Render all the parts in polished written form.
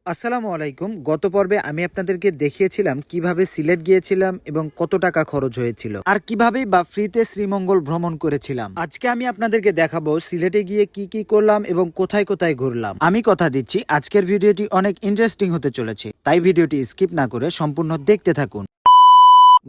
আসসালামু আলাইকুম। গত পর্বে আমি আপনাদেরকে দেখিয়েছিলাম কিভাবে সিলেট গিয়েছিলাম এবং কত টাকা খরচ হয়েছিল আর কিভাবেই বা ফ্রিতে শ্রীমঙ্গল ভ্রমণ করেছিলাম। আজকে আমি আপনাদেরকে দেখাবো সিলেটে গিয়ে কি কি করলাম এবং কোথায় কোথায় ঘুরলাম। আমি কথা দিচ্ছি আজকের ভিডিওটি অনেক ইন্টারেস্টিং হতে চলেছে, তাই ভিডিওটি স্কিপ না করে সম্পূর্ণ দেখতে থাকুন।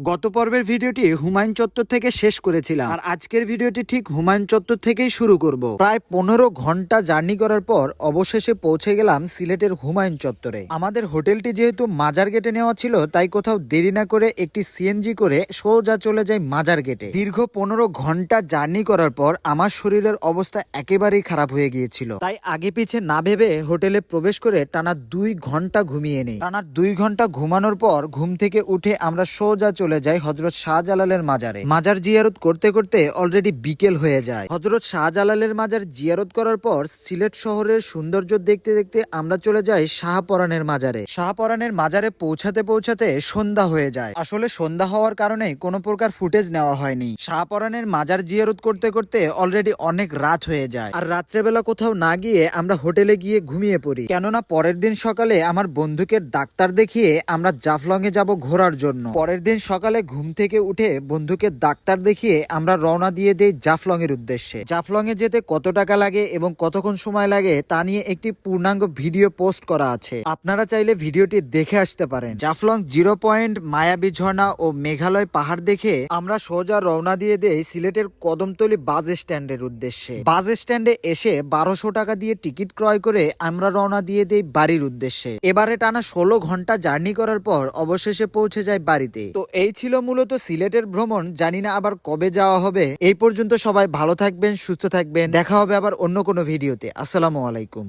গত পর্বের ভিডিওটি হুমায়ুন চত্বর থেকে শেষ করেছিলাম আর আজকের ভিডিওটি ঠিক হুমায়ুন চত্বর থেকেই শুরু করব। প্রায় 15 ঘন্টা জার্নি করার পর অবশেষে পৌঁছে গেলাম সিলেটের হুমায়ুন চত্বরে। আমাদের হোটেলটি যেহেতু মাজার গেটে নেওয়া ছিল, তাই কোথাও দেরি না করে একটি সিএনজি করে সোজা চলে যাই মাজার গেটে। দীর্ঘ 15 ঘন্টা জার্নি করার পর আমার শরীরের অবস্থা একেবারেই খারাপ হয়ে গিয়েছিল, তাই আগে পিছে না ভেবে হোটেলে প্রবেশ করে টানা 2 ঘন্টা ঘুমিয়ে নেই। টানা 2 ঘন্টা ঘুমানোর পর ঘুম থেকে উঠে আমরা সোজা চলে যাই হযরত শাহজালালের মাজারে। মাজার জিয়ারত করতে করতে অলরেডি বিকেল হয়ে যায়। হযরত শাহজালালের মাজার জিয়ারত করার পর সিলেট শহরের সৌন্দর্য দেখতে দেখতে আমরা চলে যাই শাহপরানের মাজারে। শাহপরানের মাজারে পৌঁছাতে পৌঁছাতে সন্ধ্যা হয়ে যায়। আসলে সন্ধ্যা হওয়ার কারণে কোনো প্রকার ফুটেজ নেওয়া হয়নি। শাহপরানের মাজার জিয়ারত করতে করতে অলরেডি অনেক রাত হয়ে যায় আর রাত্রেবেলা কোথাও না গিয়ে আমরা হোটেলে গিয়ে ঘুমিয়ে পড়ি, কেননা পরের দিন সকালে আমার বন্ধুকে ডাক্তার দেখিয়ে আমরা জাফলং এ যাব ঘোরার জন্য। পরের দিন সকালে ঘুম থেকে উঠে বন্ধুকে ডাক্তার দেখিয়ে আমরা রওনা দিয়ে দেই জাফলং এর উদ্দেশ্যে। জাফলং এ যেতে কত টাকা লাগে এবং কতক্ষণ সময় লাগে তা নিয়ে একটি পূর্ণাঙ্গ ভিডিও পোস্ট করা আছে, আপনারা চাইলে ভিডিওটি দেখে আসতে পারেন। জাফলং 0 পয়েন্ট, মায়াবী ঝর্ণা ও মেঘালয় পাহাড় দেখে আমরা সোজা রওনা দিয়ে দেই সিলেটের কদমতলী বাস স্ট্যান্ডের উদ্দেশ্যে। বাস স্ট্যান্ডে এসে 1200 টাকা দিয়ে টিকিট ক্রয় করে আমরা রওনা দিয়ে দেই বাড়ির উদ্দেশ্যে। এবারে টানা 16 ঘন্টা জার্নি করার পর অবশেষে পৌঁছে যায় বাড়িতে। তো এই ছিল মূলত সিলেটের ভ্রমণ। জানি না আবার কবে যাওয়া হবে। এই পর্যন্ত সবাই ভালো থাকবেন, সুস্থ থাকবেন। দেখা হবে আবার অন্য কোনো ভিডিওতে। আসসালামু আলাইকুম।